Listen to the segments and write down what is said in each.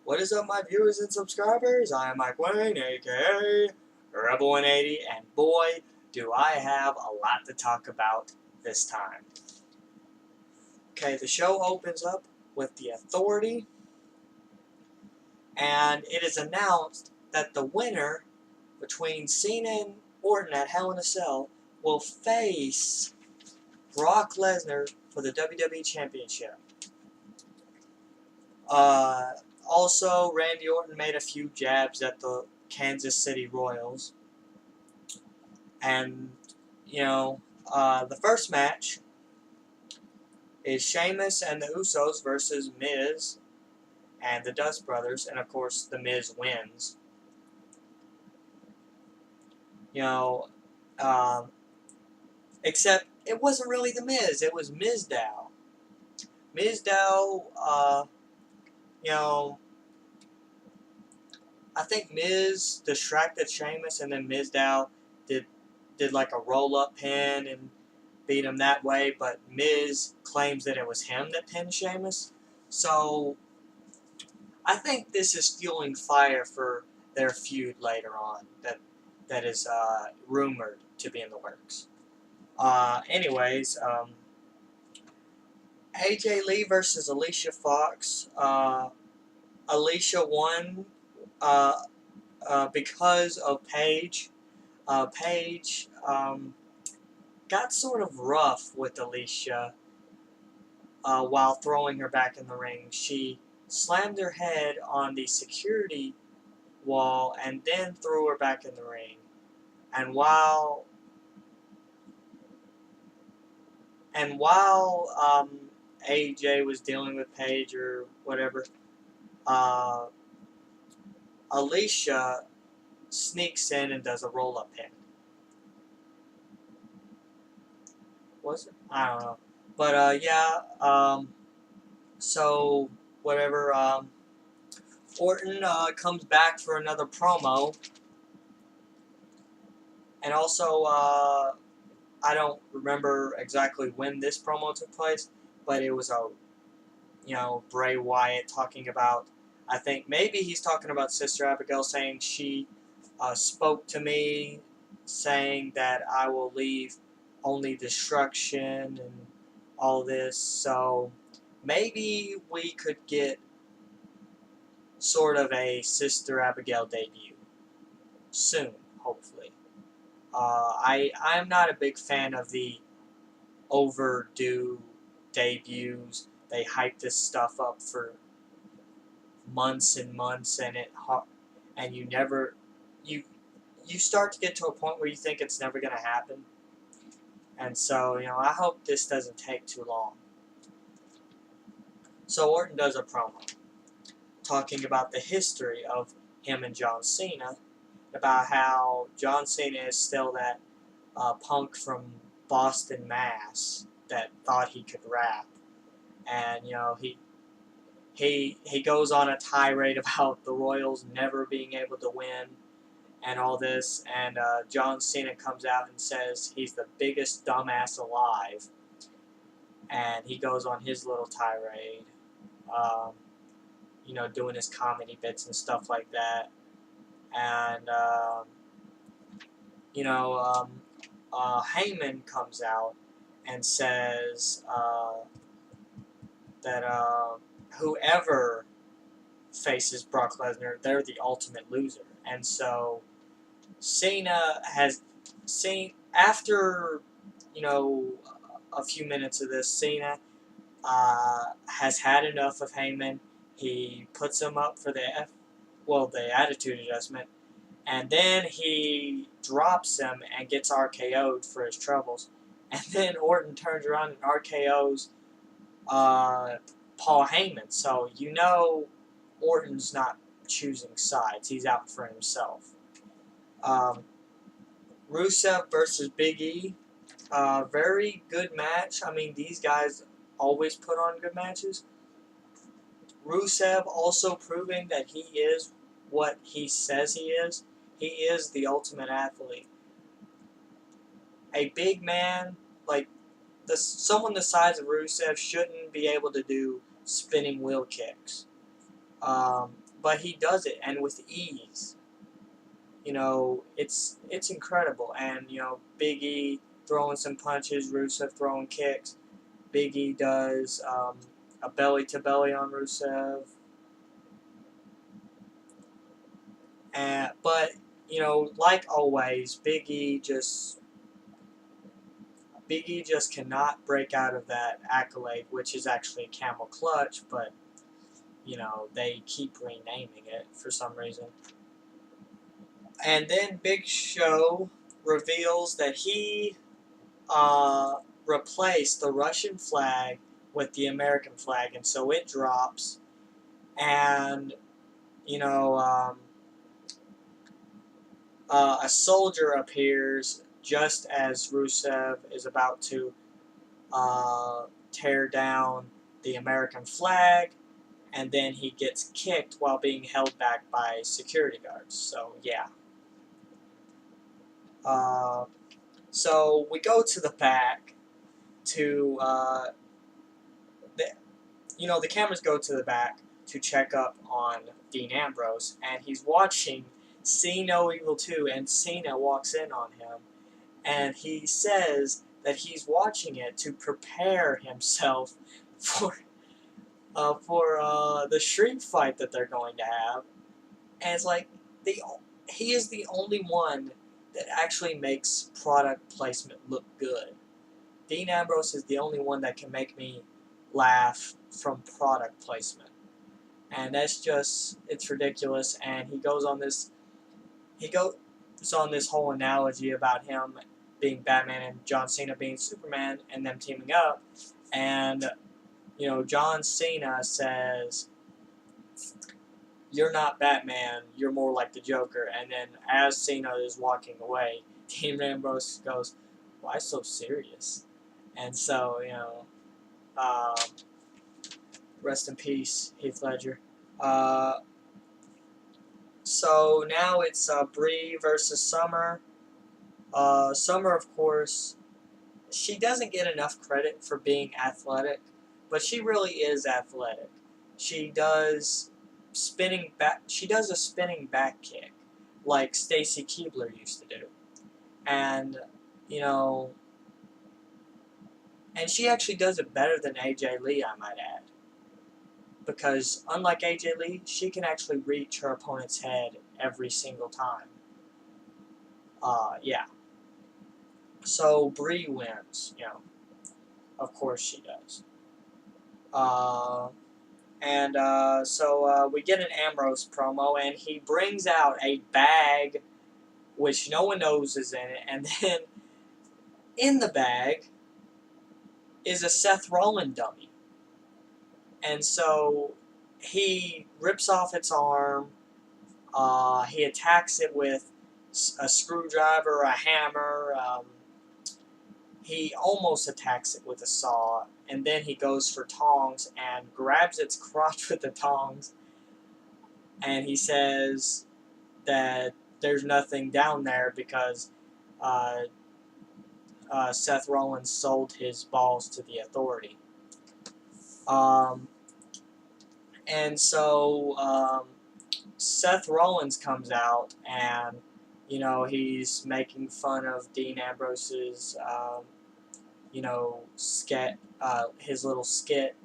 What is up, my viewers and subscribers? I am Mike Wayne, aka Rebel 180, and boy, do I have a lot to talk about this time. Okay, the show opens up with the Authority, and it is announced that the winner between Cena and Orton at Hell in a Cell will face Brock Lesnar for the WWE Championship. Also, Randy Orton made a few jabs at the Kansas City Royals. And, the first match is Sheamus and the Usos versus Miz and the Dust Brothers. And, of course, the Miz wins. Except it wasn't really the Miz. It was Mizdow. Mizdow, I think Miz distracted Sheamus, and then Mizdow did like a roll-up pin and beat him that way, but Miz claims that it was him that pinned Sheamus. So I think this is fueling fire for their feud later on that is rumored to be in the works. AJ Lee versus Alicia Fox. Alicia won because of Paige. Paige got sort of rough with Alicia while throwing her back in the ring. She slammed her head on the security wall and then threw her back in the ring. And while AJ was dealing with Paige or whatever, Alicia sneaks in and does a roll-up pin. Was it? I don't know. But, so, whatever, Orton comes back for another promo. And also, I don't remember exactly when this promo took place, but it was Bray Wyatt talking about, I think maybe he's talking about Sister Abigail, saying she spoke to me, saying that I will leave only destruction and all this. So maybe we could get sort of a Sister Abigail debut soon, hopefully. I'm not a big fan of the overdue debuts. They hype this stuff up for months and months, and you start to get to a point where you think it's never going to happen. And so, I hope this doesn't take too long. So Orton does a promo talking about the history of him and John Cena, about how John Cena is still that punk from Boston, Mass. That thought he could rap, and he goes on a tirade about the Royals never being able to win and all this, and John Cena comes out and says he's the biggest dumbass alive, and he goes on his little tirade, doing his comedy bits and stuff like that, and Heyman comes out and says that whoever faces Brock Lesnar, they're the ultimate loser. And so Cena has seen, after, a few minutes of this, Cena has had enough of Heyman. He puts him up for the Attitude Adjustment, and then he drops him and gets RKO'd for his troubles. And then Orton turns around and RKO's Paul Heyman. So Orton's not choosing sides. He's out for himself. Rusev versus Big E. Very good match. I mean, these guys always put on good matches. Rusev also proving that he is what he says he is. He is the ultimate athlete. A big man, like someone the size of Rusev, shouldn't be able to do spinning wheel kicks. But but he does it, and with ease. It's incredible. And Big E throwing some punches, Rusev throwing kicks. Big E does a belly to belly on Rusev, but like always, Big E just cannot break out of that accolade, which is actually a camel clutch, but they keep renaming it for some reason. And then Big Show reveals that he replaced the Russian flag with the American flag, and so it drops, and a soldier appears just as Rusev is about to tear down the American flag, and then he gets kicked while being held back by security guards. So yeah. So we go to the back to the cameras go to the back to check up on Dean Ambrose, and he's watching See No Evil 2, and Cena walks in on him, and he says that he's watching it to prepare himself for the street fight that they're going to have. And it's like he is the only one that actually makes product placement look good. Dean Ambrose is the only one that can make me laugh from product placement. And that's just, it's ridiculous. And he goes on this whole analogy about him being Batman and John Cena being Superman and them teaming up. And, John Cena says, "You're not Batman, you're more like the Joker." And then as Cena is walking away, Dean Ambrose goes, "Why so serious?" And so, rest in peace, Heath Ledger. So now it's Brie versus Summer. Summer, of course, she doesn't get enough credit for being athletic, but she really is athletic. She does She does a spinning back kick, like Stacy Keibler used to do, and and she actually does it better than AJ Lee, I might add. Because unlike AJ Lee, she can actually reach her opponent's head every single time. Yeah. So Brie wins, Of course she does. So we get an Ambrose promo, and he brings out a bag, which no one knows is in it, and then in the bag is a Seth Rollins dummy. And so he rips off its arm. He attacks it with a screwdriver, a hammer. He almost attacks it with a saw, and then he goes for tongs and grabs its crotch with the tongs. And he says that there's nothing down there because Seth Rollins sold his balls to the Authority. And so Seth Rollins comes out, and he's making fun of Dean Ambrose's his little skit,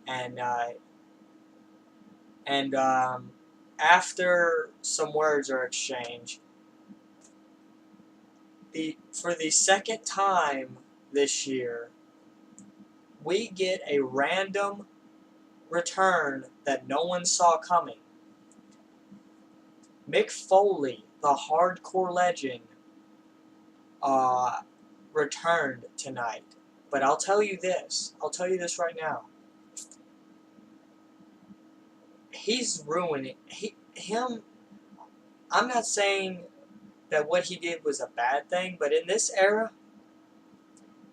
and after some words are exchanged, for the second time this year, we get a random return that no one saw coming. Mick Foley, the hardcore legend, returned tonight. But I'll tell you this right now. He's ruining him. I'm not saying that what he did was a bad thing, but in this era,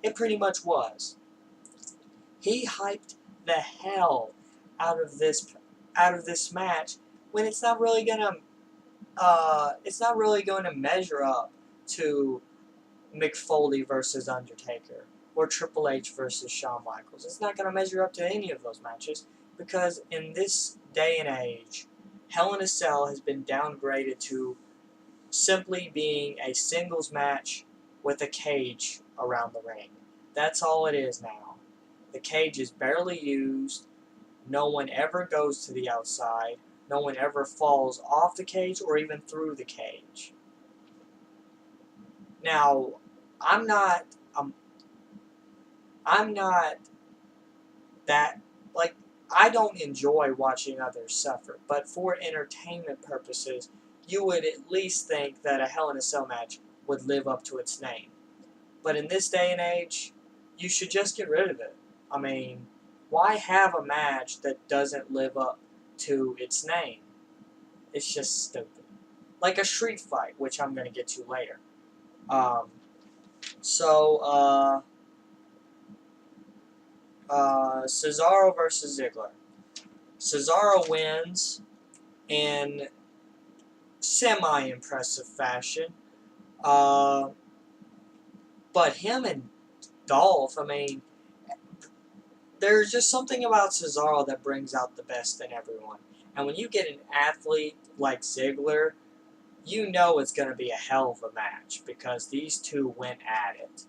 it pretty much was. He hyped the hell out of this match when it's not really gonna measure up to Mick Foley versus Undertaker or Triple H versus Shawn Michaels. It's not gonna measure up to any of those matches because in this day and age, Hell in a Cell has been downgraded to simply being a singles match with a cage around the ring. That's all it is now. The cage is barely used. No one ever goes to the outside. No one ever falls off the cage or even through the cage. Now, I'm not um, I'm not that, like, I don't enjoy watching others suffer, but for entertainment purposes, you would at least think that a Hell in a Cell match would live up to its name. But in this day and age, you should just get rid of it. I mean, why have a match that doesn't live up to its name? It's just stupid. Like a street fight, which I'm going to get to later. Um, so, Cesaro versus Ziggler. Cesaro wins in semi-impressive fashion. But him and Dolph, I mean, there's just something about Cesaro that brings out the best in everyone. And when you get an athlete like Ziggler, you know it's going to be a hell of a match because these two went at it.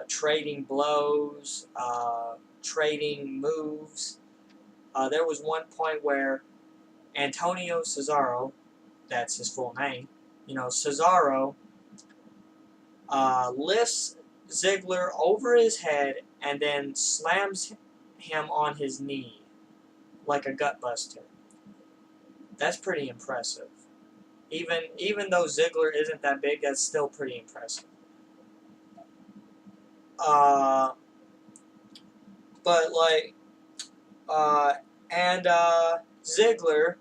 Trading blows, trading moves. There was one point where Antonio Cesaro, that's his full name, Cesaro lifts Ziggler over his head and then slams him on his knee like a gutbuster. That's pretty impressive. Even though Ziggler isn't that big, that's still pretty impressive. Uh, but like, and Ziggler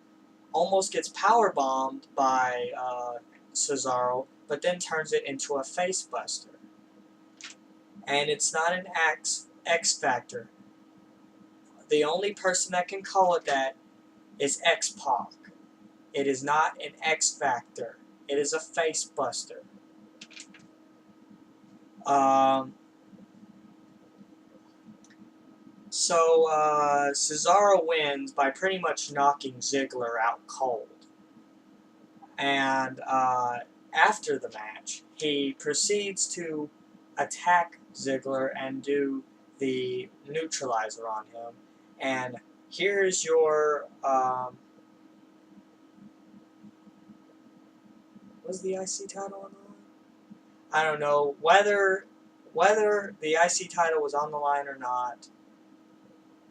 almost gets power bombed by Cesaro, but then turns it into a face buster. And it's not an X Factor. The only person that can call it that is X-Pac. It is not an X Factor. It is a face buster. So Cesaro wins by pretty much knocking Ziggler out cold. And after the match, he proceeds to attack Ziggler and do the neutralizer on him. And here's your was the IC title on the line? I don't know whether the IC title was on the line or not.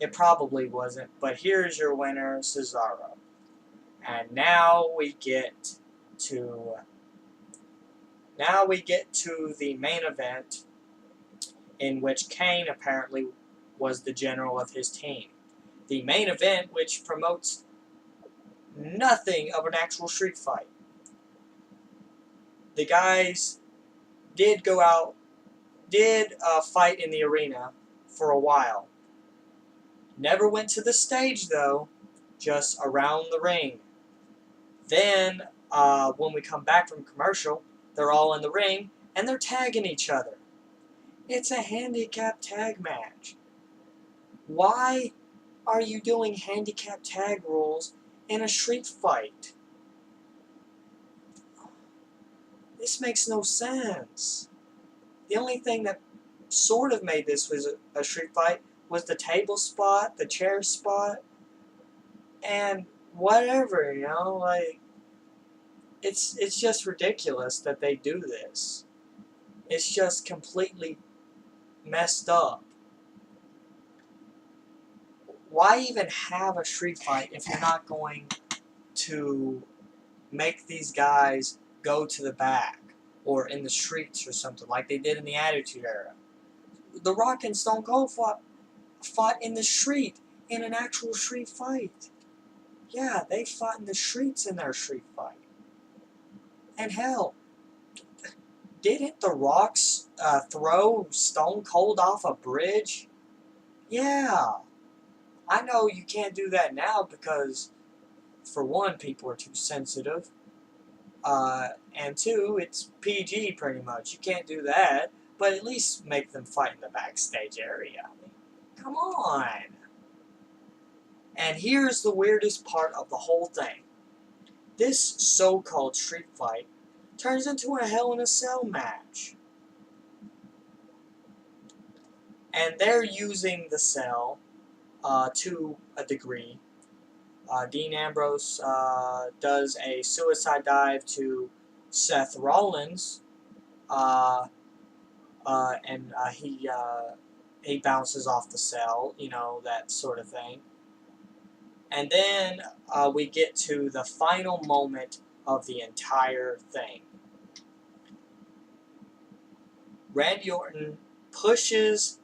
It probably wasn't, but here's your winner, Cesaro. And now we get to the main event, in which Kane apparently was the general of his team. The main event, which promotes nothing of an actual street fight. The guys did fight in the arena for a while. Never went to the stage though, just around the ring. Then, when we come back from commercial, they're all in the ring and they're tagging each other. It's a handicap tag match. Why are you doing handicap tag rules in a street fight? This makes no sense. The only thing that sort of made this was a street fight was the table spot, the chair spot, and whatever, like, it's just ridiculous that they do this. It's just completely messed up. Why even have a street fight if you're not going to make these guys go to the back or in the streets or something like they did in the Attitude Era? The Rock and Stone Cold fought in the street in an actual street fight. Yeah, they fought in the streets in their street fight. And hell, didn't The Rock throw Stone Cold off a bridge? Yeah. I know you can't do that now because, for one, people are too sensitive. And two, it's PG pretty much. You can't do that. But at least make them fight in the backstage area. I mean, come on. And here's the weirdest part of the whole thing. This so-called street fight turns into a Hell in a Cell match. And they're using the cell to a degree. Dean Ambrose does a suicide dive to Seth Rollins, and he bounces off the cell, you know, that sort of thing. And then we get to the final moment of the entire thing. Randy Orton pushes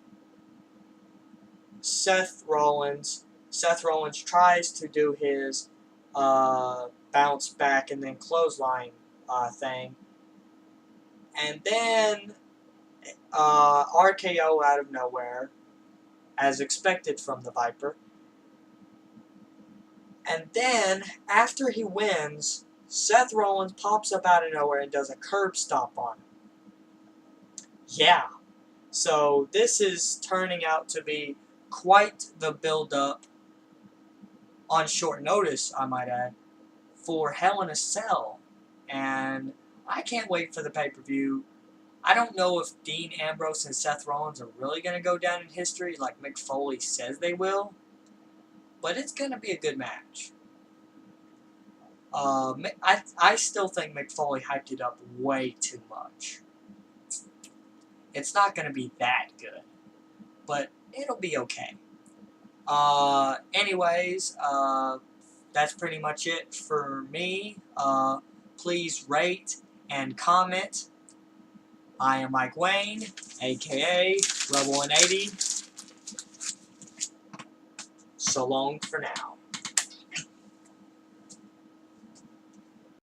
Seth Rollins. Seth Rollins tries to do his bounce back and then clothesline thing. And then RKO out of nowhere, as expected from the Viper. And then, after he wins, Seth Rollins pops up out of nowhere and does a curb stomp on him. Yeah. So this is turning out to be quite the build-up, on short notice, I might add, for Hell in a Cell. And I can't wait for the pay-per-view. I don't know if Dean Ambrose and Seth Rollins are really going to go down in history like Mick Foley says they will. But it's going to be a good match. I still think Mick Foley hyped it up way too much. It's not going to be that good. But it'll be okay. Anyways, that's pretty much it for me. Please rate and comment. I am Mike Wayne, aka Rebel 180. So long for now.